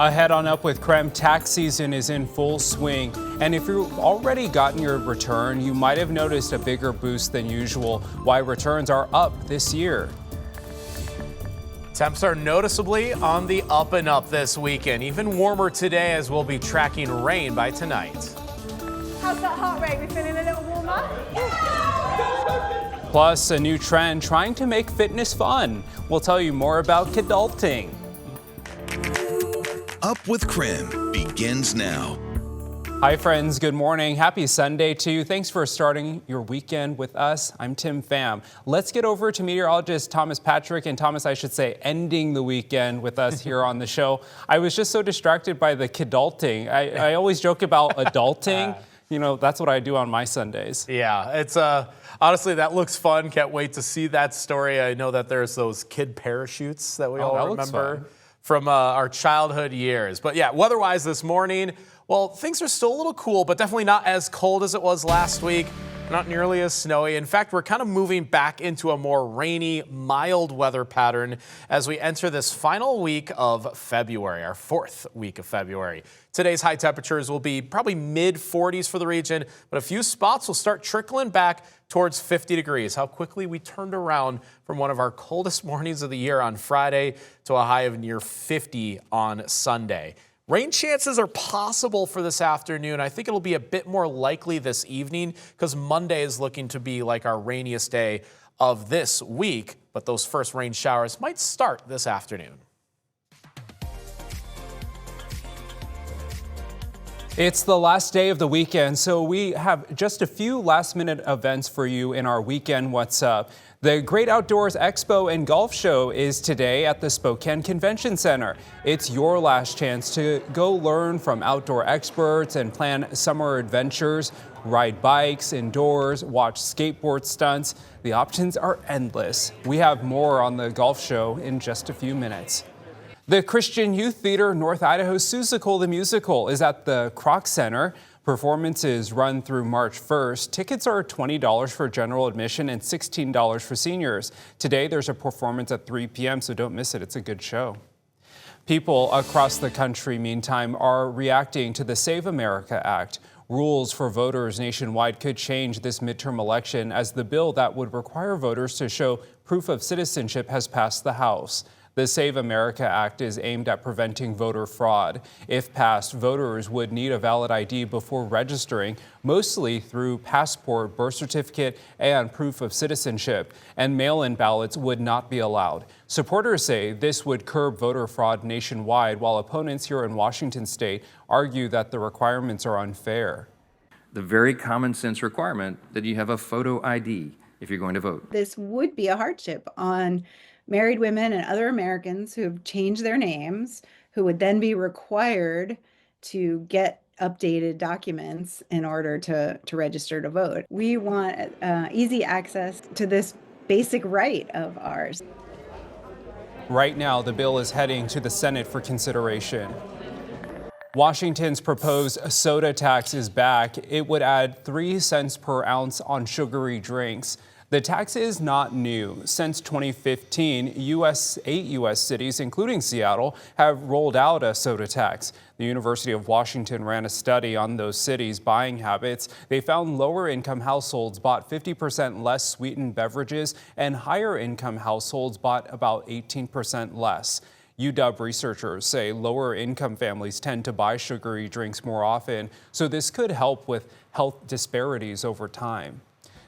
Ahead on Up with KREM, tax season is in full swing. And if you've already gotten your return, you might have noticed a bigger boost than usual. Why returns are up this year. Temps are noticeably on the up and up this weekend. Even warmer today as we'll be tracking rain by tonight. How's that heart rate? We feeling a little warmer? Plus, a new trend trying to make fitness fun. We'll tell you more about kidulting. Up with KREM begins now. Hi friends, good morning. Happy Sunday to you. Thanks for starting your weekend with us. I'm Tim Pham. Let's get over to meteorologist Thomas Patrick, and Thomas, I should say, ending the weekend with us here on the show. I was just so distracted by the kidulting. I always joke about adulting. You know, that's what I do on my Sundays. Yeah, it's honestly, that looks fun. Can't wait to see that story. I know that there's those kid parachutes that we all remember from our childhood years. But yeah, weather-wise this morning, well, things are still a little cool, but definitely not as cold as it was last week. Not nearly as snowy. In fact, we're kind of moving back into a more rainy, mild weather pattern as we enter this final week of February, our fourth week of February. Today's high temperatures will be probably mid-40s for the region, but a few spots will start trickling back towards 50 degrees. How quickly we turned around from one of our coldest mornings of the year on Friday to a high of near 50 on Sunday. Rain chances are possible for this afternoon. I think it'll be a bit more likely this evening because Monday is looking to be like our rainiest day of this week, but those first rain showers might start this afternoon. It's the last day of the weekend, so we have just a few last-minute events for you in our Weekend What's Up. The Great Outdoors Expo and Golf Show is today at the Spokane Convention Center. It's your last chance to go learn from outdoor experts and plan summer adventures, ride bikes indoors, watch skateboard stunts. The options are endless. We have more on the golf show in just a few minutes. The Christian Youth Theater North Idaho Seussical the Musical is at the Kroc Center. Performances run through March 1st. Tickets are $20 for general admission and $16 for seniors. Today there's a performance at 3 p.m., so don't miss it. It's a good show. People across the country, meantime, are reacting to the Save America Act. Rules for voters nationwide could change this midterm election as the bill that would require voters to show proof of citizenship has passed the House. The Save America Act is aimed at preventing voter fraud. If passed, voters would need a valid ID before registering, mostly through passport, birth certificate, and proof of citizenship, and mail-in ballots would not be allowed. Supporters say this would curb voter fraud nationwide, while opponents here in Washington state argue that the requirements are unfair. The very common sense requirement that you have a photo ID if you're going to vote. This would be a hardship on married women and other Americans who have changed their names, who would then be required to get updated documents in order to register to vote. We want easy access to this basic right of ours. Right now, the bill is heading to the Senate for consideration. Washington's proposed soda tax is back. It would add 3 cents per ounce on sugary drinks. The tax is not new. Since 2015, 8 U.S. cities, including Seattle, have rolled out a soda tax. The University of Washington ran a study on those cities' buying habits. They found lower-income households bought 50% less sweetened beverages, and higher-income households bought about 18% less. UW researchers say lower-income families tend to buy sugary drinks more often, so this could help with health disparities over time.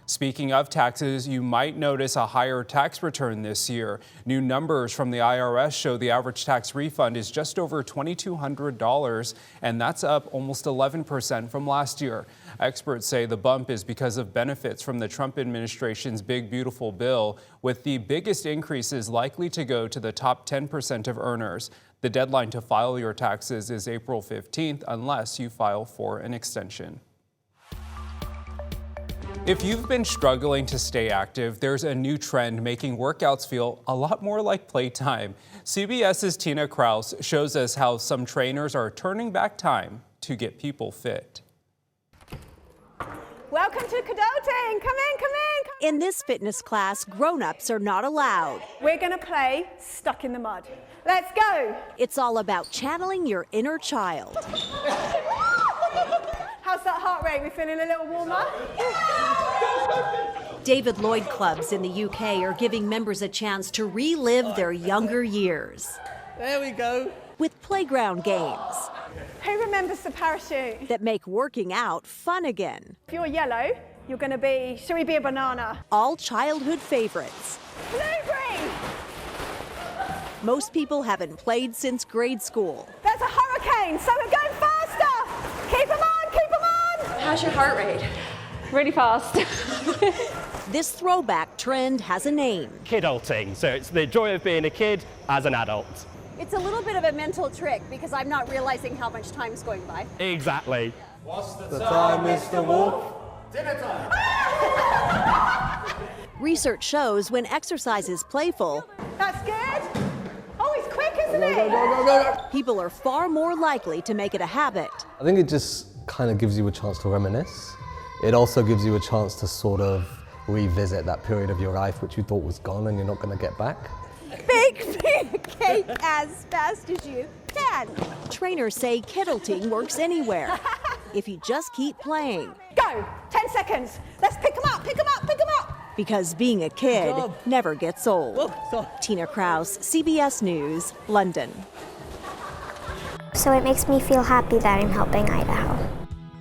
Speaking of taxes, you might notice a higher tax return this year. New numbers from the IRS show the average tax refund is just over $2,200, and that's up almost 11% from last year. Experts say the bump is because of benefits from the Trump administration's Big Beautiful Bill, with the biggest increases likely to go to the top 10% of earners. The deadline to file your taxes is April 15th, unless you file for an extension. If you've been struggling to stay active, there's a new trend making workouts feel a lot more like playtime. CBS's Tina Kraus shows us how some trainers are turning back time to get people fit. Welcome to kidulting. Come in. In this fitness class, grown-ups are not allowed. We're going to play Stuck in the Mud. Let's go. It's all about channeling your inner child. How's that heart rate? We feeling a little warmer? David Lloyd clubs in the UK are giving members a chance to relive their younger years. There we go. With playground games Who remembers the parachute? that make working out fun again. If you're yellow, you're going to be, should we be a banana? All childhood favorites. Blueberry! Most people haven't played since grade school. There's a hurricane, so we're going faster! Keep them on, keep them on! How's your heart rate? Really fast. This throwback trend has a name. Kidulting, so it's the joy of being a kid as an adult. It's a little bit of a mental trick because I'm not realizing how much time's going by. Exactly. What's the time, Mr. Wolf? Dinner time. Research shows when exercise is playful, That's good. Oh, it's quick, isn't it? people are far more likely to make it a habit. I think it just kind of gives you a chance to reminisce. It also gives you a chance to sort of revisit that period of your life which you thought was gone and you're not going to get back. Bake cake as fast as you can. Trainers say kidulting works anywhere if you just keep playing. Go, 10 seconds. Let's pick them up, pick them up, pick them up. Because being a kid never gets old. Tina Kraus, CBS News, London. So it makes me feel happy that I'm helping Idaho.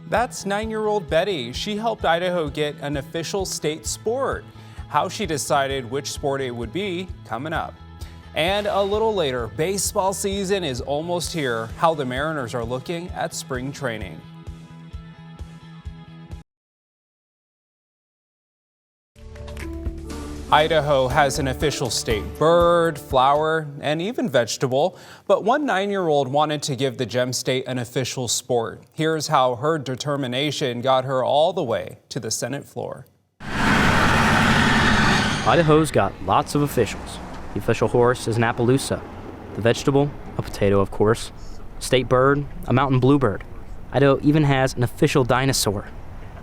That's 9-year-old Betty. She helped Idaho get an official state sport. How she decided which sport it would be, coming up. And a little later, baseball season is almost here. How the Mariners are looking at spring training. Idaho has an official state bird, flower, and even vegetable, but one 9-year-old wanted to give the Gem State an official sport. Here's how her determination got her all the way to the Senate floor. Idaho's got lots of officials. The official horse is an Appaloosa. The vegetable, a potato, of course. State bird, a mountain bluebird. Idaho even has an official dinosaur.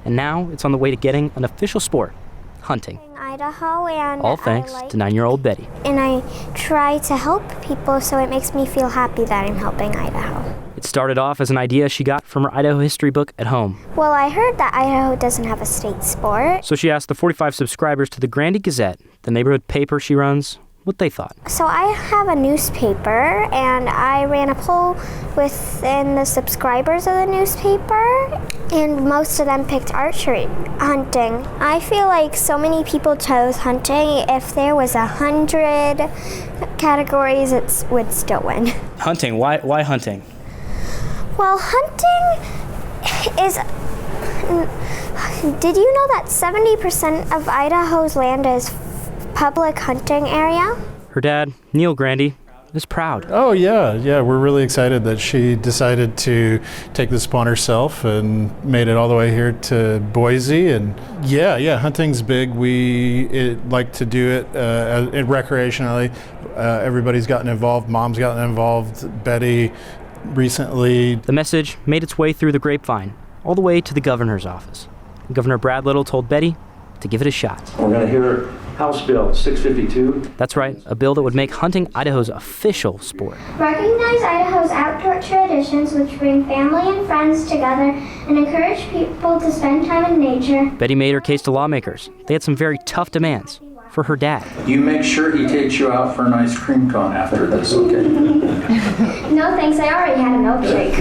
And now it's on the way to getting an official sport, hunting. Idaho, and All thanks to 9-year-old Betty. And I try to help people, so it makes me feel happy that I'm helping Idaho. It started off as an idea she got from her Idaho history book at home. Well, I heard that Idaho doesn't have a state sport. So she asked the 45 subscribers to the Grandie Gazette, the neighborhood paper she runs, what they thought. So I have a newspaper, and I ran a poll within the subscribers of the newspaper, and most of them picked archery, hunting. I feel like so many people chose hunting. If there was 100 categories, it would still win. Hunting, why hunting? Well, hunting is... Did you know that 70% of Idaho's land is public hunting area? Her dad, Neil Grandie, is proud. Oh yeah, we're really excited that she decided to take this upon herself and made it all the way here to Boise. And yeah, hunting's big. We like to do it recreationally. Everybody's gotten involved. Mom's gotten involved. Betty recently. The message made its way through the grapevine, all the way to the governor's office. Governor Brad Little told Betty to give it a shot. We're going to hear House Bill 652. That's right, a bill that would make hunting Idaho's official sport. Recognize Idaho's outdoor traditions, which bring family and friends together and encourage people to spend time in nature. Betty made her case to lawmakers. They had some very tough demands for her dad. You make sure he takes you out for an ice cream cone after this, okay? No thanks, I already had a milkshake.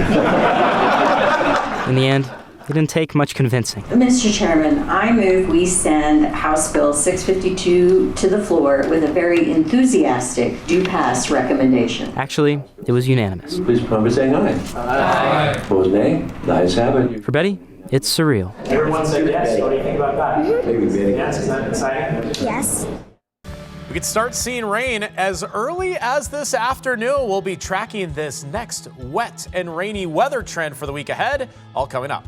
In the end, it didn't take much convincing. Mr. Chairman, I move we send House Bill 652 to the floor with a very enthusiastic do-pass recommendation. Actually, it was unanimous. Please prompt by saying aye. Aye. Opposed, nay. The ayes have it. For Betty, it's surreal. Everyone said yes. What do you think about that? Yes, isn't that exciting? Yes. We could start seeing rain as early as this afternoon. We'll be tracking this next wet and rainy weather trend for the week ahead, all coming up.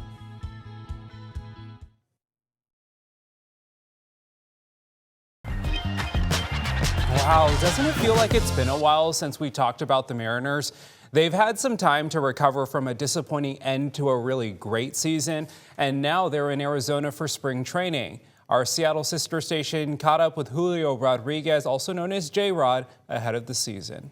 Wow, doesn't it feel like it's been a while since we talked about the Mariners? They've had some time to recover from a disappointing end to a really great season, and now they're in Arizona for spring training. Our Seattle sister station caught up with Julio Rodriguez, also known as J-Rod, ahead of the season.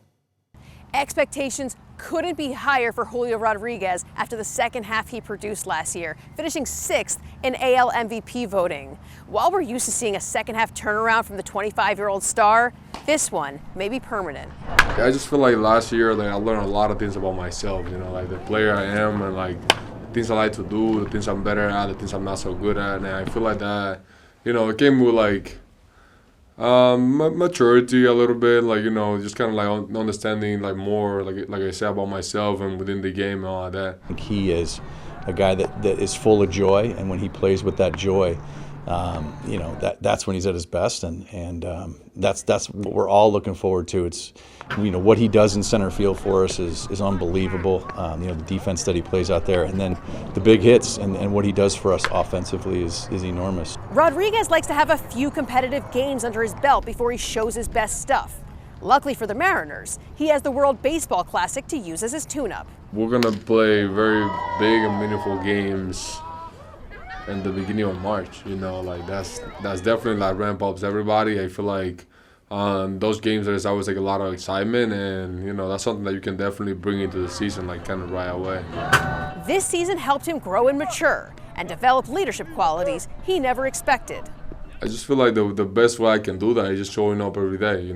Expectations couldn't be higher for Julio Rodriguez after the second half he produced last year, finishing 6th in AL MVP voting. While we're used to seeing a second half turnaround from the 25-year-old star, this one may be permanent. Yeah, I just feel like last year I learned a lot of things about myself, like the player I am and like the things I like to do, the things I'm better at, the things I'm not so good at, and I feel like that, it came with like maturity a little bit, just kind of like understanding like more, like I said, about myself and within the game and all of that. He is a guy that is full of joy, and when he plays with that joy, that's when he's at his best, and that's what we're all looking forward to. It's what he does in center field for us is unbelievable. The defense that he plays out there, and then the big hits and what he does for us offensively is enormous. Rodriguez likes to have a few competitive games under his belt before he shows his best stuff. Luckily for the Mariners, he has the World Baseball Classic to use as his tune-up. We're gonna play very big and meaningful games in the beginning of March. That's definitely like ramp ups everybody. I feel like those games there's always like a lot of excitement, and that's something that you can definitely bring into the season like kind of right away. This season helped him grow and mature and develop leadership qualities he never expected. I just feel like the best way I can do that is just showing up every day.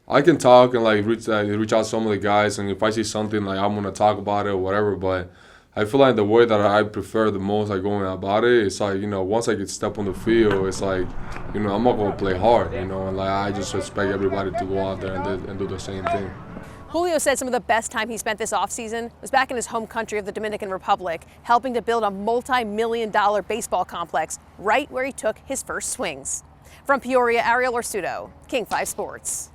I can talk and like reach out to some of the guys, and if I see something like I'm gonna talk about it or whatever, but I feel like the way that I prefer the most, like going about it, it's like, once I get step on the field, it's like, I'm not going to play hard, and like I just expect everybody to go out there and do the same thing. Julio said some of the best time he spent this offseason was back in his home country of the Dominican Republic, helping to build a multi-million-dollar baseball complex right where he took his first swings. From Peoria, Ariel Orsuto, King 5 Sports.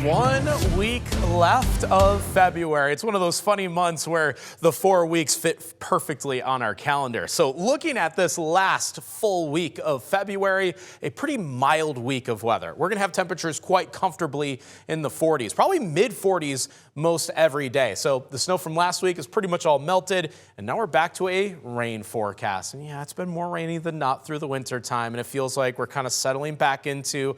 1 week left of February. It's one of those funny months where the 4 weeks fit perfectly on our calendar. So looking at this last full week of February, a pretty mild week of weather. We're going to have temperatures quite comfortably in the 40s, probably mid 40s most every day. So the snow from last week is pretty much all melted, and now we're back to a rain forecast. And yeah, it's been more rainy than not through the winter time, and it feels like we're kind of settling back into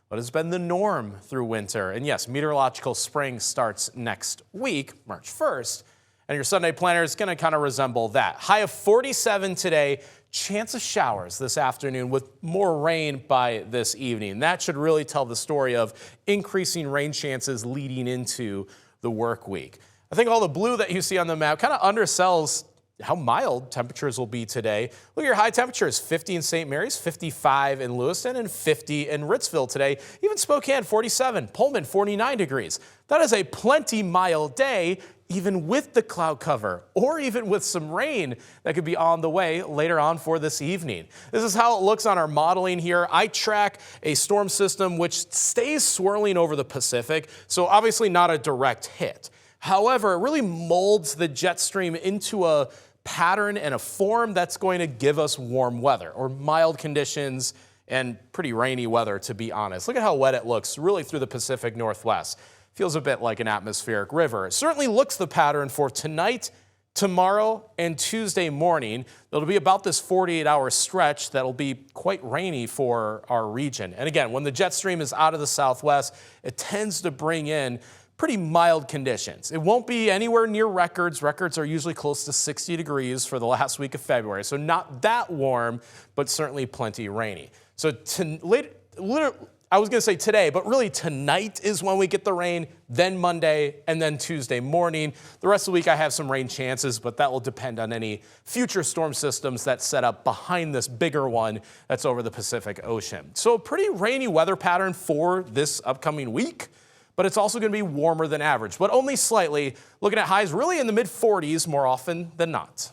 what has been the norm through winter. And yes, meteorological spring starts next week, March 1st, and your Sunday planner is going to kind of resemble that. High of 47 today, chance of showers this afternoon with more rain by this evening. That should really tell the story of increasing rain chances leading into the work week. I think all the blue that you see on the map kind of undersells how mild temperatures will be today. Look at your high temperatures, 50 in St. Mary's, 55 in Lewiston, and 50 in Ritzville today. Even Spokane, 47, Pullman, 49 degrees. That is a plenty mild day, even with the cloud cover, or even with some rain that could be on the way later on for this evening. This is how it looks on our modeling here. I track a storm system which stays swirling over the Pacific, so obviously not a direct hit. However, it really molds the jet stream into a pattern and a form that's going to give us warm weather or mild conditions and pretty rainy weather, to be honest. Look at how wet it looks really through the Pacific Northwest. Feels a bit like an atmospheric river. It certainly looks the pattern for tonight, tomorrow, and Tuesday morning. It'll be about this 48-hour stretch that'll be quite rainy for our region. And again, when the jet stream is out of the southwest, it tends to bring in pretty mild conditions. It won't be anywhere near records. Records are usually close to 60 degrees for the last week of February. So not that warm, but certainly plenty rainy. So I was going to say today, but really tonight is when we get the rain, then Monday, and then Tuesday morning. The rest of the week I have some rain chances, but that will depend on any future storm systems that set up behind this bigger one that's over the Pacific Ocean. So a pretty rainy weather pattern for this upcoming week. But it's also going to be warmer than average, but only slightly. Looking at highs really in the mid-40s more often than not.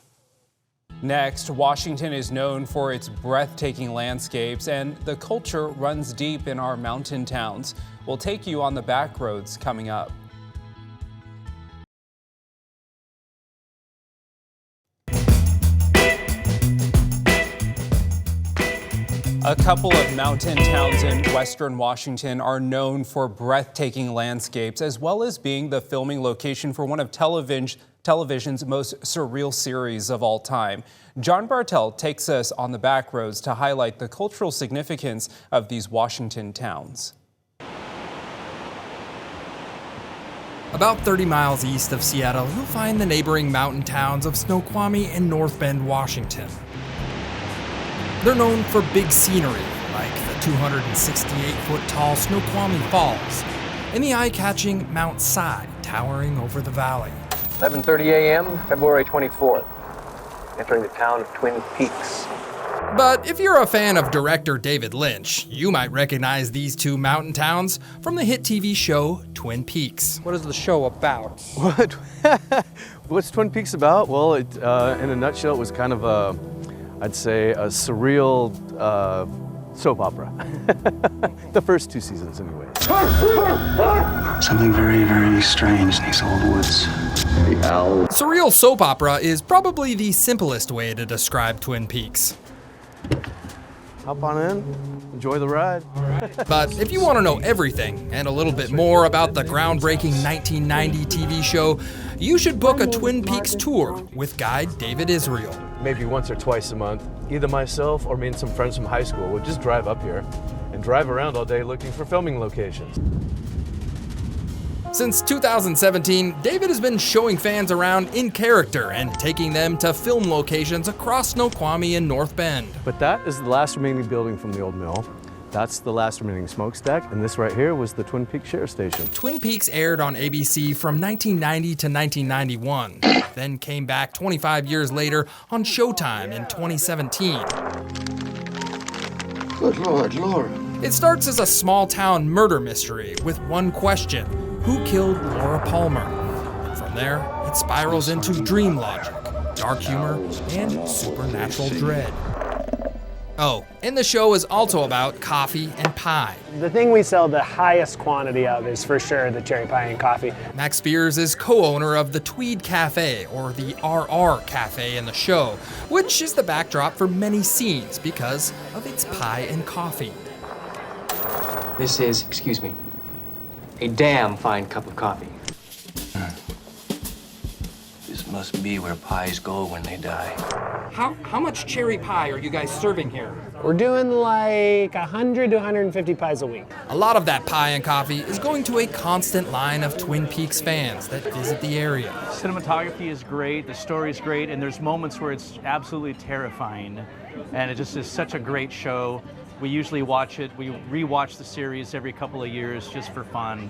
Next, Washington is known for its breathtaking landscapes, and the culture runs deep in our mountain towns. We'll take you on the back roads coming up. A couple of mountain towns in western Washington are known for breathtaking landscapes, as well as being the filming location for one of television's most surreal series of all time. John Bartel takes us on the back roads to highlight the cultural significance of these Washington towns. About 30 miles east of Seattle, you'll find the neighboring mountain towns of Snoqualmie and North Bend, Washington. They're known for big scenery, like the 268-foot-tall Snoqualmie Falls, and the eye-catching Mount Si towering over the valley. 11:30 a.m., February 24th. Entering the town of Twin Peaks. But if you're a fan of director David Lynch, you might recognize these two mountain towns from the hit TV show Twin Peaks. What is the show about? What's Twin Peaks about? Well, in a nutshell, it was kind of I'd say a surreal soap opera. The first 2 seasons, anyway. Something very, very strange in these old woods. The owl. Surreal soap opera is probably the simplest way to describe Twin Peaks. Hop on in, enjoy the ride. But if you want to know everything and a little bit more about the groundbreaking 1990 TV show, you should book a Twin Peaks tour with guide David Israel. Maybe once or twice a month, either myself or me and some friends from high school would just drive up here and drive around all day looking for filming locations. Since 2017, David has been showing fans around in character and taking them to film locations across Snoqualmie and North Bend. But that is the last remaining building from the old mill. That's the last remaining smokestack, and this right here was the Twin Peaks Sheriff Station. Twin Peaks aired on ABC from 1990 to 1991, then came back 25 years later on Showtime in 2017. Good Lord, Laura. It starts as a small-town murder mystery with one question: who killed Laura Palmer? And from there, it spirals into dream logic, dark humor, and supernatural dread. Oh, and the show is also about coffee and pie. The thing we sell the highest quantity of is for sure the cherry pie and coffee. Max Spears is co-owner of the Tweed Cafe, or the RR Cafe in the show, which is the backdrop for many scenes because of its pie and coffee. This is, excuse me, a damn fine cup of coffee. This must be where pies go when they die. How much cherry pie are you guys serving here? We're doing like 100 to 150 pies a week. A lot of that pie and coffee is going to a constant line of Twin Peaks fans that visit the area. Cinematography is great, the story is great, and there's moments where it's absolutely terrifying. And it just is such a great show. We usually watch it, we rewatch the series every couple of years just for fun.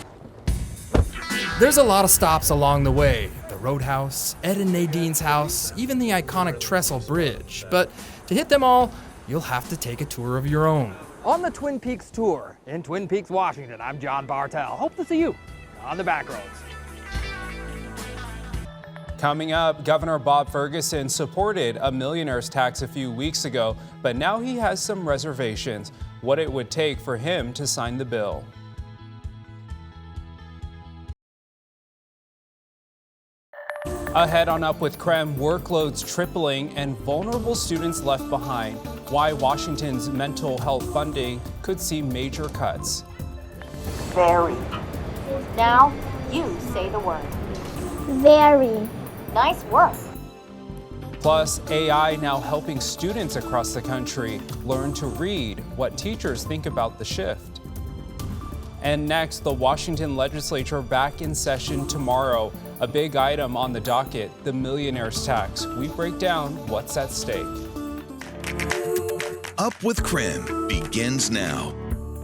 There's a lot of stops along the way. The Roadhouse, Ed and Nadine's house, even the iconic Trestle Bridge. But to hit them all, you'll have to take a tour of your own. On the Twin Peaks tour in Twin Peaks, Washington, I'm John Bartel. Hope to see you on the back roads. Coming up, Governor Bob Ferguson supported a millionaire's tax a few weeks ago, but now he has some reservations. What it would take for him to sign the bill. Ahead on Up with KREM, workloads tripling and vulnerable students left behind. Why Washington's mental health funding could see major cuts. Very. Now, you say the word. Very. Nice work. Plus, AI now helping students across the country learn to read, what teachers think about the shift. And next, the Washington legislature back in session tomorrow. A big item on the docket, the millionaire's tax. We break down what's at stake. Up with KREM begins now.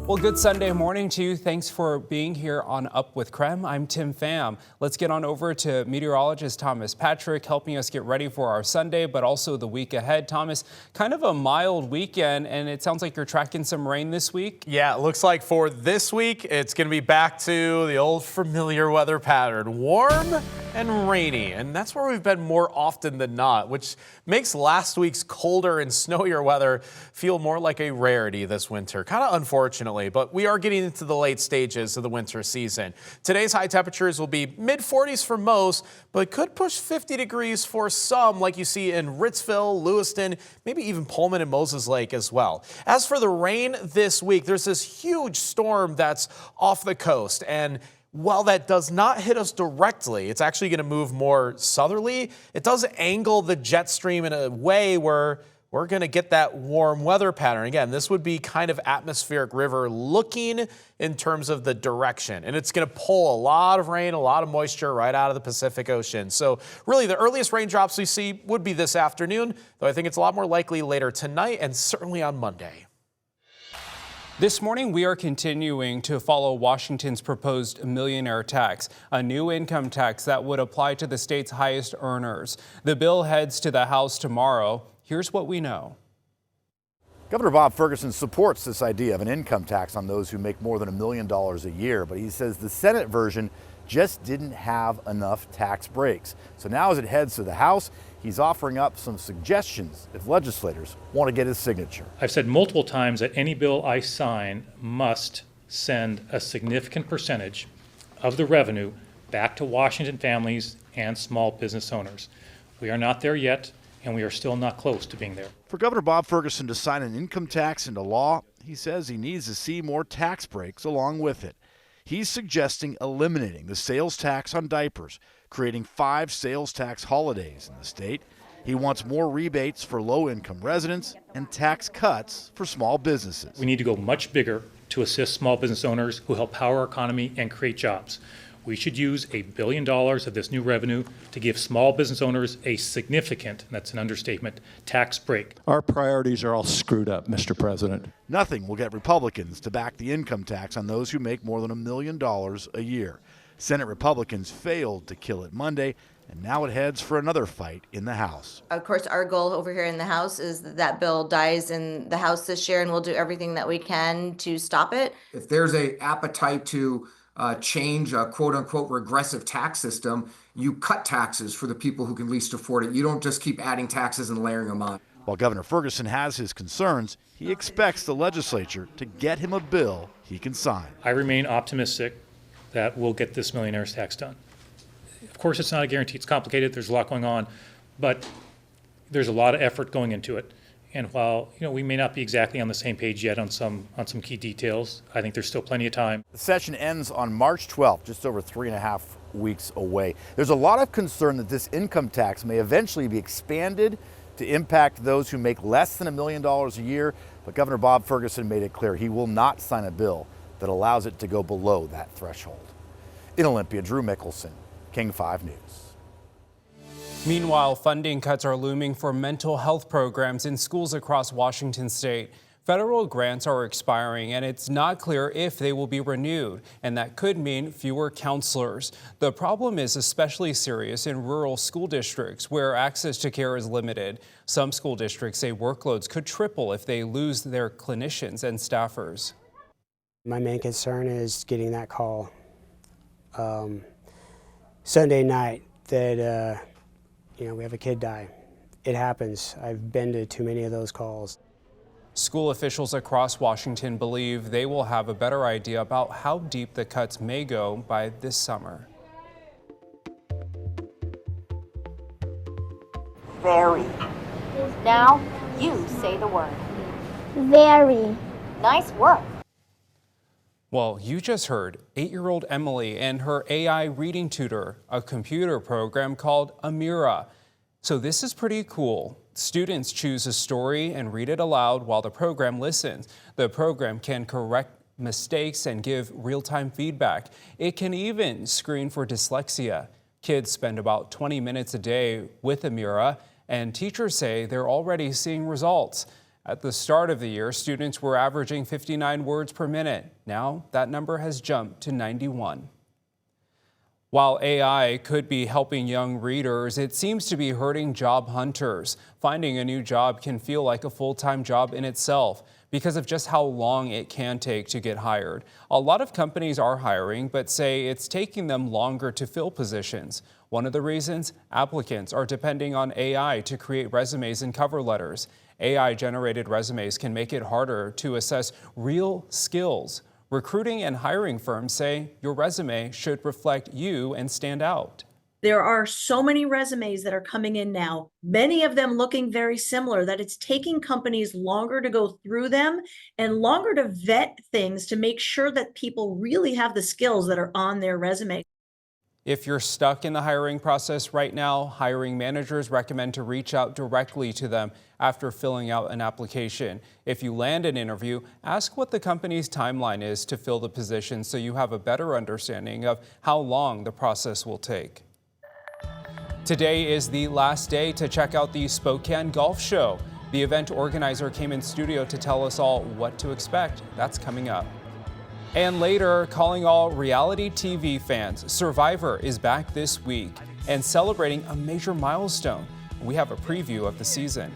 Well, good Sunday morning to you. Thanks for being here on Up with KREM. I'm Tim Pham. Let's get on over to meteorologist Thomas Patrick, helping us get ready for our Sunday, but also the week ahead. Thomas, kind of a mild weekend, and it sounds like you're tracking some rain this week. Yeah, it looks like for this week, it's going to be back to the old familiar weather pattern. Warm and rainy, and that's where we've been more often than not, which makes last week's colder and snowier weather feel more like a rarity this winter. Kind of unfortunately. But we are getting into the late stages of the winter season. Today's high temperatures will be mid-40s for most, but could push 50 degrees for some, like you see in Ritzville, Lewiston, maybe even Pullman and Moses Lake as well. As for the rain this week, there's this huge storm that's off the coast, and while that does not hit us directly, it's actually going to move more southerly. It does angle the jet stream in a way where we're going to get that warm weather pattern. Again, this would be kind of atmospheric river looking in terms of the direction. And it's going to pull a lot of rain, a lot of moisture right out of the Pacific Ocean. So really the earliest raindrops we see would be this afternoon, though I think it's a lot more likely later tonight and certainly on Monday. This morning, we are continuing to follow Washington's proposed millionaire tax, a new income tax that would apply to the state's highest earners. The bill heads to the House tomorrow. Here's what we know. Governor Bob Ferguson supports this idea of an income tax on those who make more than $1 million a year, but he says the Senate version just didn't have enough tax breaks. So now as it heads to the House, he's offering up some suggestions if legislators want to get his signature. I've said multiple times that any bill I sign must send a significant percentage of the revenue back to Washington families and small business owners. We are not there yet, and we are still not close to being there. For Governor Bob Ferguson to sign an income tax into law, he says he needs to see more tax breaks along with it. He's suggesting eliminating the sales tax on diapers, creating 5 sales tax holidays in the state. He wants more rebates for low-income residents and tax cuts for small businesses. We need to go much bigger to assist small business owners who help power our economy and create jobs. We should use $1 billion of this new revenue to give small business owners a significant, and that's an understatement, tax break. Our priorities are all screwed up, Mr. President. Nothing will get Republicans to back the income tax on those who make more than $1 million a year. Senate Republicans failed to kill it Monday, and now it heads for another fight in the House. Of course, our goal over here in the House is that that bill dies in the House this year, and we'll do everything that we can to stop it. If there's an appetite to change a quote-unquote regressive tax system, you cut taxes for the people who can least afford it. You don't just keep adding taxes and layering them on. While Governor Ferguson has his concerns, he expects the legislature to get him a bill he can sign. I remain optimistic that we'll get this millionaire's tax done. Of course, it's not a guarantee. It's complicated. There's a lot going on, but there's a lot of effort going into it. And while we may not be exactly on the same page yet on some key details, I think there's still plenty of time. The session ends on March 12th, just over 3.5 weeks away. There's a lot of concern that this income tax may eventually be expanded to impact those who make less than $1 million a year, but Governor Bob Ferguson made it clear he will not sign a bill that allows it to go below that threshold. In Olympia, Drew Mickelson, King 5 News. Meanwhile, funding cuts are looming for mental health programs in schools across Washington state. Federal grants are expiring, and it's not clear if they will be renewed, and that could mean fewer counselors. The problem is especially serious in rural school districts where access to care is limited. Some school districts say workloads could triple if they lose their clinicians and staffers. My main concern is getting that call Sunday night that we have a kid die. It happens. I've been to too many of those calls. School officials across Washington believe they will have a better idea about how deep the cuts may go by this summer. Very. Now, you say the word. Very. Nice work. Well, you just heard 8-year-old Emily and her AI reading tutor, a computer program called Amira. So this is pretty cool. Students choose a story and read it aloud while the program listens. The program can correct mistakes and give real-time feedback. It can even screen for dyslexia. Kids spend about 20 minutes a day with Amira, and teachers say they're already seeing results. At the start of the year, students were averaging 59 words per minute. Now that number has jumped to 91. While AI could be helping young readers, it seems to be hurting job hunters. Finding a new job can feel like a full-time job in itself because of just how long it can take to get hired. A lot of companies are hiring, but say it's taking them longer to fill positions. One of the reasons? Applicants are depending on AI to create resumes and cover letters. AI-generated resumes can make it harder to assess real skills. Recruiting and hiring firms say your resume should reflect you and stand out. There are so many resumes that are coming in now, many of them looking very similar, that it's taking companies longer to go through them and longer to vet things to make sure that people really have the skills that are on their resume. If you're stuck in the hiring process right now, hiring managers recommend to reach out directly to them after filling out an application. If you land an interview, ask what the company's timeline is to fill the position so you have a better understanding of how long the process will take. Today is the last day to check out the Spokane Golf Show. The event organizer came in studio to tell us all what to expect. That's coming up. And later, calling all reality TV fans, Survivor is back this week and celebrating a major milestone. We have a preview of the season.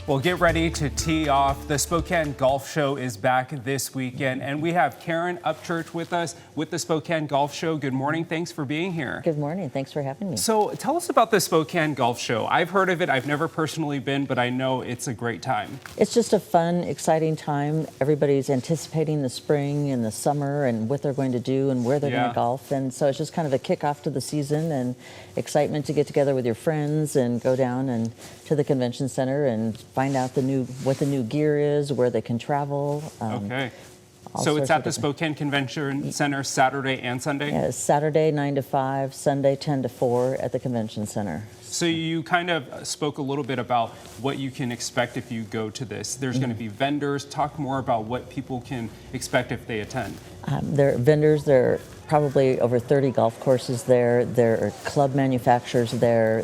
Well, get ready to tee off. The Spokane Golf Show is back this weekend, and we have Karen Upchurch with us with the Spokane Golf Show. Good morning. Thanks for being here. Good morning. Thanks for having me. So tell us about the Spokane Golf Show. I've heard of it. I've never personally been, but I know it's a great time. It's just a fun, exciting time. Everybody's anticipating the spring and the summer and what they're going to do and where they're going to golf. And so it's just kind of a kickoff to the season and excitement to get together with your friends and go down and to the convention center and find out what the new gear is, where they can travel. Okay. So it's at the Spokane Convention Center Saturday and Sunday? Yeah, Saturday 9 to 5, Sunday 10 to 4 at the convention center. So you kind of spoke a little bit about what you can expect if you go to this. There's going to be vendors. Talk more about what people can expect if they attend. There are vendors. There are probably over 30 golf courses there. There are club manufacturers there.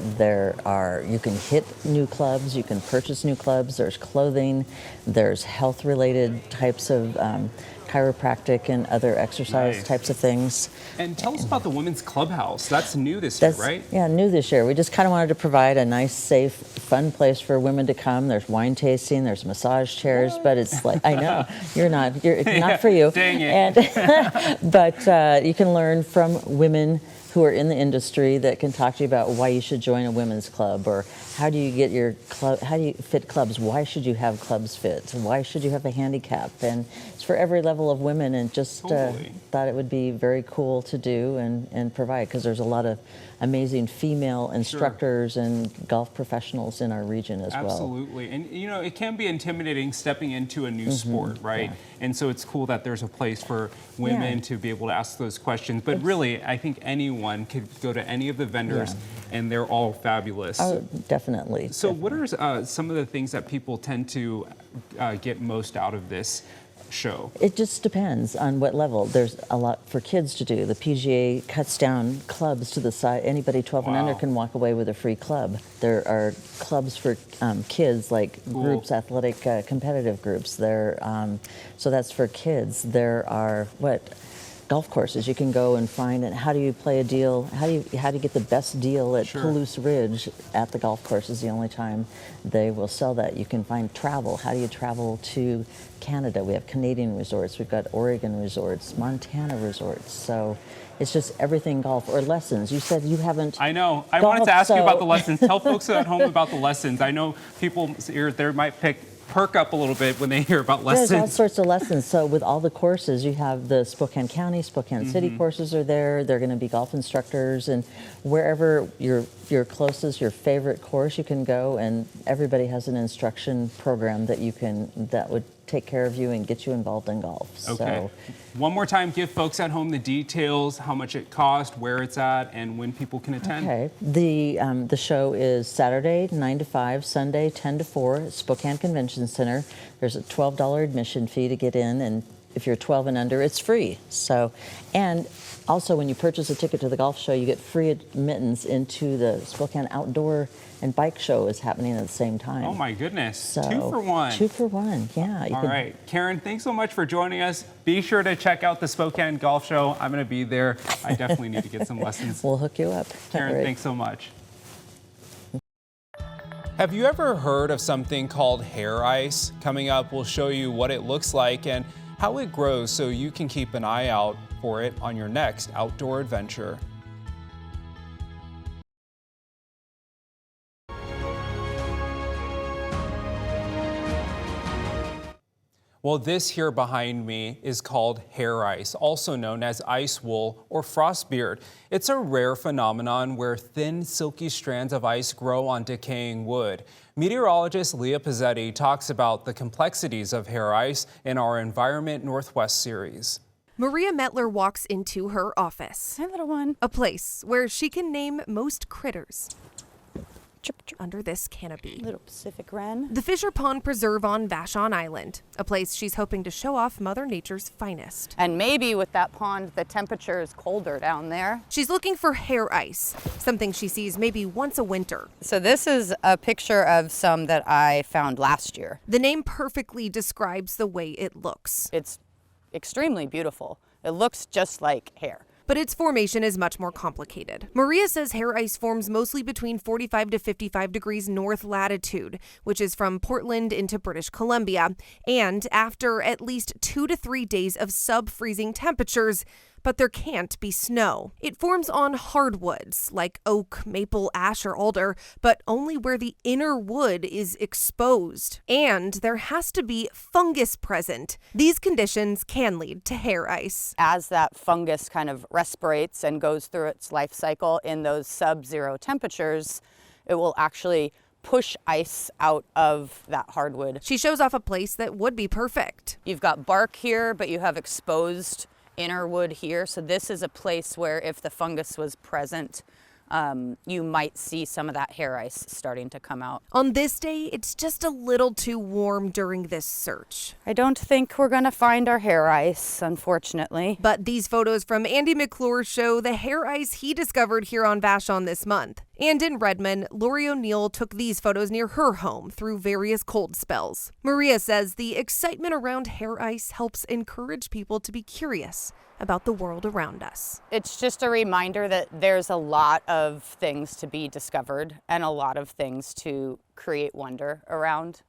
You can hit new clubs. You can purchase new clubs. There's clothing. There's health-related types of chiropractic and other exercise types of things. And tell us about the Women's Clubhouse. That's new this year, right? Yeah, new this year. We just kind of wanted to provide a nice, safe, fun place for women to come. There's wine tasting, there's massage chairs, but it's like, I know, it's not for you. Dang it. But you can learn from women who are in the industry that can talk to you about why you should join a women's club, or how do you get your club, how do you fit clubs, why should you have clubs fit, why should you have a handicap, and it's for every level of women, and just thought it would be very cool to do and provide, because there's a lot of amazing female instructors and golf professionals in our region as well. Absolutely. And you know, it can be intimidating stepping into a new sport, right? Yeah. And so it's cool that there's a place for women to be able to ask those questions. But really, I think anyone could go to any of the vendors and they're all fabulous. Oh, definitely. So what are some of the things that people tend to get most out of this show? It just depends on what level. There's a lot for kids to do. The PGA cuts down clubs to the side. Anybody 12 and under can walk away with a free club. There are clubs for kids, like groups, athletic competitive groups. So that's for kids. There are golf courses you can go and find, and how do you play a deal? How do you get the best deal at Palouse Ridge at the golf course is the only time they will sell that. You can find travel. How do you travel to Canada? We have Canadian resorts. We've got Oregon resorts, Montana resorts. So it's just everything golf. Or lessons. You said you haven't. I know. I wanted to ask you about the lessons. Tell folks at home about the lessons. I know people here there might perk up a little bit when they hear about lessons. There's all sorts of lessons. So with all the courses, you have the Spokane County, Spokane City courses are there. They're going to be golf instructors, and wherever your closest, your favorite course, you can go, and everybody has an instruction program that would take care of you and get you involved in golf. Okay. So, one more time, give folks at home the details, how much it costs, where it's at, and when people can attend. Okay. The show is Saturday 9 to 5, Sunday 10 to 4 at Spokane Convention Center. There's a $12 admission fee to get in, and if you're 12 and under, it's free. So, and also when you purchase a ticket to the golf show, you get free admittance into the Spokane Outdoor and Bike Show is happening at the same time. Oh my goodness, so, 2 for 1. 2 for 1, yeah. All right, Karen, thanks so much for joining us. Be sure to check out the Spokane Golf Show. I'm gonna be there. I definitely need to get some lessons. We'll hook you up. Karen, thanks so much. Have you ever heard of something called hair ice? Coming up, we'll show you what it looks like and how it grows so you can keep an eye out for it on your next outdoor adventure. Well, this here behind me is called hair ice, also known as ice wool or frostbeard. It's a rare phenomenon where thin, silky strands of ice grow on decaying wood. Meteorologist Leah Pizzetti talks about the complexities of hair ice in our Environment Northwest series. Maria Metler walks into her office. Hi, little one. A place where she can name most critters. Under this canopy. Little Pacific wren. The Fisher Pond Preserve on Vashon Island, a place she's hoping to show off Mother Nature's finest. And maybe with that pond, the temperature is colder down there. She's looking for hair ice, something she sees maybe once a winter. So this is a picture of some that I found last year. The name perfectly describes the way it looks. It's extremely beautiful. It looks just like hair. But its formation is much more complicated. Maria says hair ice forms mostly between 45 to 55 degrees north latitude, which is from Portland into British Columbia, and after at least 2 to 3 days of sub-freezing temperatures, but there can't be snow. It forms on hardwoods like oak, maple, ash, or alder, but only where the inner wood is exposed. And there has to be fungus present. These conditions can lead to hair ice. As that fungus kind of respirates and goes through its life cycle in those sub-zero temperatures, it will actually push ice out of that hardwood. She shows off a place that would be perfect. You've got bark here, but you have exposed inner wood here. So this is a place where if the fungus was present, you might see some of that hair ice starting to come out. On this day, it's just a little too warm during this search. I don't think we're gonna find our hair ice, unfortunately. But these photos from Andy McClure show the hair ice he discovered here on Vashon this month. And in Redmond, Lori O'Neill took these photos near her home through various cold spells. Maria says the excitement around hair ice helps encourage people to be curious about the world around us. It's just a reminder that there's a lot of things to be discovered and a lot of things to create wonder around.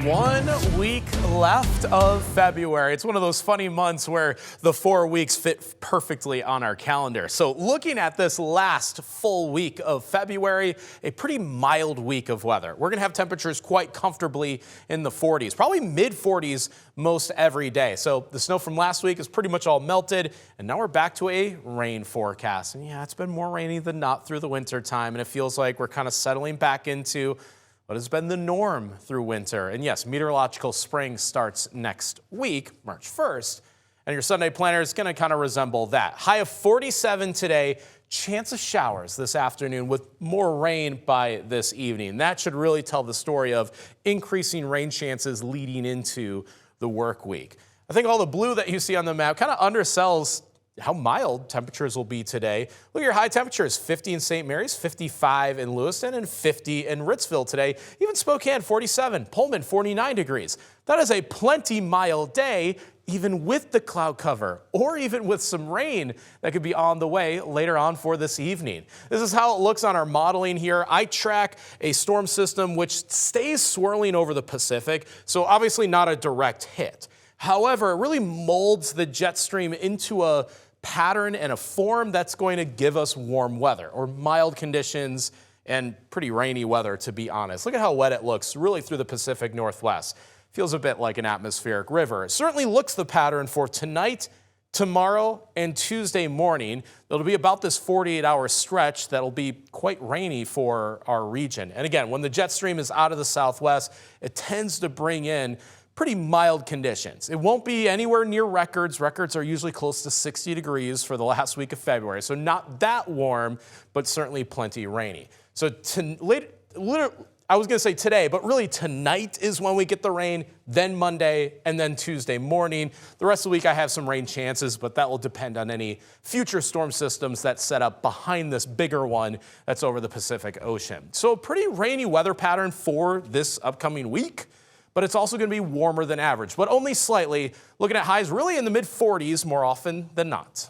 1 week left of February. It's one of those funny months where the 4 weeks fit perfectly on our calendar. So looking at this last full week of February, a pretty mild week of weather. We're going to have temperatures quite comfortably in the 40s, probably mid 40s most every day. So the snow from last week is pretty much all melted, and now we're back to a rain forecast. And yeah, it's been more rainy than not through the winter time, and it feels like we're kind of settling back into what has been the norm through winter. And yes, meteorological spring starts next week, March 1st, and your Sunday planner is going to kind of resemble that. High of 47 today, chance of showers this afternoon with more rain by this evening. That should really tell the story of increasing rain chances leading into the work week. I think all the blue that you see on the map kind of undersells how mild temperatures will be today. Look at your high temperatures, 50 in St. Mary's, 55 in Lewiston, and 50 in Ritzville today. Even Spokane, 47, Pullman, 49 degrees. That is a plenty mild day, even with the cloud cover, or even with some rain that could be on the way later on for this evening. This is how it looks on our modeling here. I track a storm system which stays swirling over the Pacific, so obviously not a direct hit. However, it really molds the jet stream into a pattern and a form that's going to give us warm weather or mild conditions and pretty rainy weather, to be honest. Look at how wet it looks really through the Pacific Northwest. Feels a bit like an atmospheric river. It certainly looks the pattern for tonight, tomorrow, and Tuesday morning. It'll be about this 48-hour stretch that'll be quite rainy for our region. And again, when the jet stream is out of the southwest, it tends to bring in pretty mild conditions. It won't be anywhere near records. Records are usually close to 60 degrees for the last week of February. So not that warm, but certainly plenty rainy. So I was going to say today, but really tonight is when we get the rain, then Monday, and then Tuesday morning. The rest of the week I have some rain chances, but that will depend on any future storm systems that set up behind this bigger one that's over the Pacific Ocean. So a pretty rainy weather pattern for this upcoming week. But it's also going to be warmer than average, but only slightly. Looking at highs really in the mid-40s more often than not.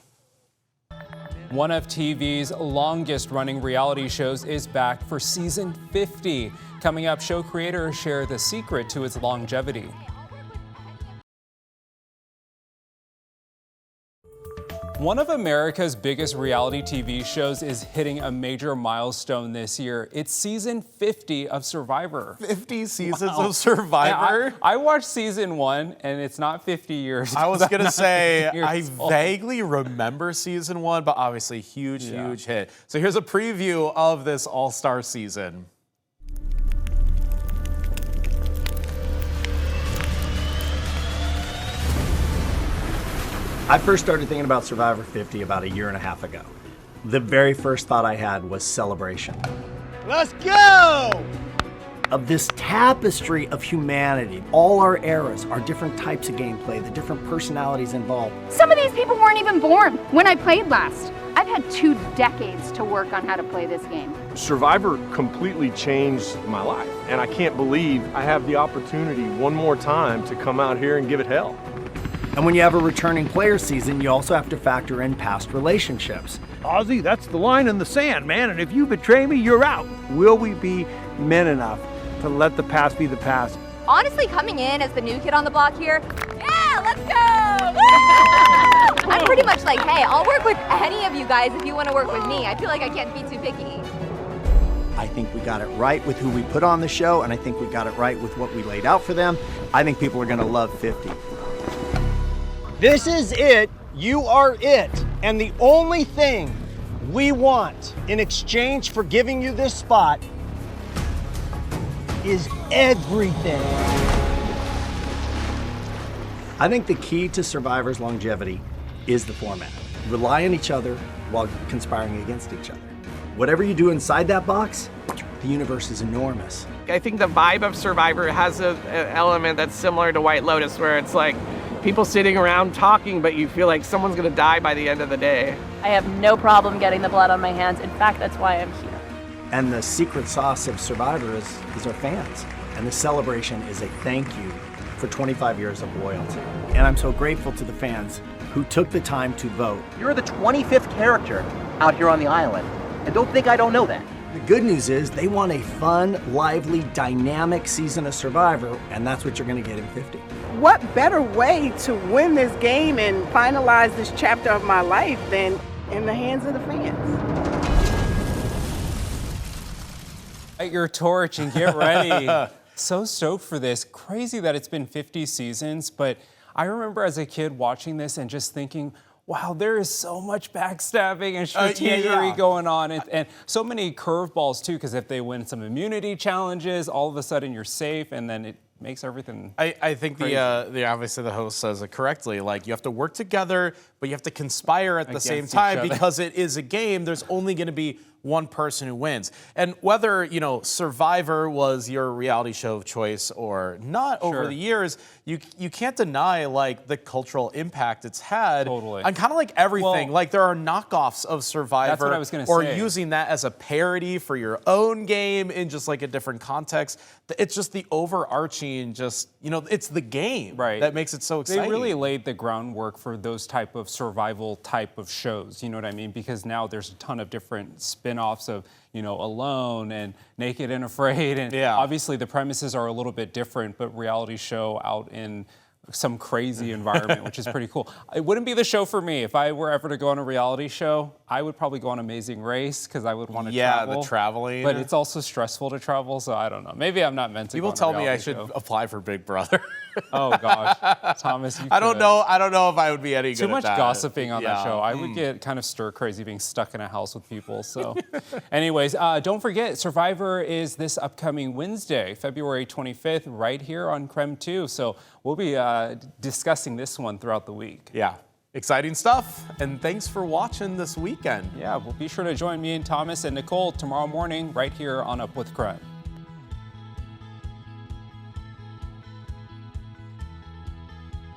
One of TV's longest running reality shows is back for season 50. Coming up, show creators share the secret to its longevity. One of America's biggest reality TV shows is hitting a major milestone this year. It's season 50 of Survivor. 50 seasons of Survivor? I watched season 1, and it's not 50 years. I was going to say, I vaguely remember season 1, but obviously huge hit. So here's a preview of this all-star season. I first started thinking about Survivor 50 about a year and a half ago. The very first thought I had was celebration. Let's go! Of this tapestry of humanity, all our eras, our different types of gameplay, the different personalities involved. Some of these people weren't even born when I played last. I've had 2 decades to work on how to play this game. Survivor completely changed my life, and I can't believe I have the opportunity one more time to come out here and give it hell. And when you have a returning player season, you also have to factor in past relationships. Ozzy, that's the line in the sand, man, and if you betray me, you're out. Will we be men enough to let the past be the past? Honestly, coming in as the new kid on the block here, yeah, let's go! Woo! I'm pretty much like, hey, I'll work with any of you guys if you want to work with me. I feel like I can't be too picky. I think we got it right with who we put on the show, and I think we got it right with what we laid out for them. I think people are going to love 50. This is it. You are it. And the only thing we want in exchange for giving you this spot is everything. I think the key to Survivor's longevity is the format. Rely on each other while conspiring against each other. Whatever you do inside that box, the universe is enormous. I think the vibe of Survivor has an element that's similar to White Lotus, where it's like people sitting around talking, but you feel like someone's gonna die by the end of the day. I have no problem getting the blood on my hands. In fact, that's why I'm here. And the secret sauce of Survivor is our fans. And the celebration is a thank you for 25 years of loyalty. And I'm so grateful to the fans who took the time to vote. You're the 25th character out here on the island. And don't think I don't know that. The good news is they want a fun, lively, dynamic season of Survivor, and that's what you're gonna get in 50. What better way to win this game and finalize this chapter of my life than in the hands of the fans? Light your torch and get ready. So stoked for this. Crazy that it's been 50 seasons, but I remember as a kid watching this and just thinking, wow, there is so much backstabbing and strategery going on, and so many curveballs too, because if they win some immunity challenges, all of a sudden you're safe, and then it makes everything I think crazy. Obviously the host says it correctly, like you have to work together, but you have to conspire at the same time because it is a game. There's only going to be one person who wins. And whether, Survivor was your reality show of choice or not over the years, you can't deny like the cultural impact it's had on kind of like everything. Like there are knockoffs of Survivor, that's what I was gonna or say. using that as a parody for your own game in just like a different context. It's just the overarching, it's the game that makes it so exciting. They really laid the groundwork for those type of survival type of shows, you know what I mean? Because now there's a ton of different spin-offs of, Alone and Naked and Afraid, and obviously the premises are a little bit different, but reality show out in some crazy environment, which is pretty cool. It wouldn't be the show for me. If I were ever to go on a reality show, I would probably go on Amazing Race because I would want to travel. Yeah, the traveling. But it's also stressful to travel, so I don't know. Maybe I'm not meant to. People tell me I should apply for Big Brother. Oh gosh, Thomas, you I don't know if I would be any good Too much at that. gossiping on that show. I would get kind of stir crazy being stuck in a house with people. So, anyways, don't forget Survivor is this upcoming Wednesday, February 25th, right here on KREM 2. So we'll be discussing this one throughout the week. Yeah. Exciting stuff, and thanks for watching this weekend. Yeah, well, be sure to join me and Thomas and Nicole tomorrow morning right here on Up with KREM.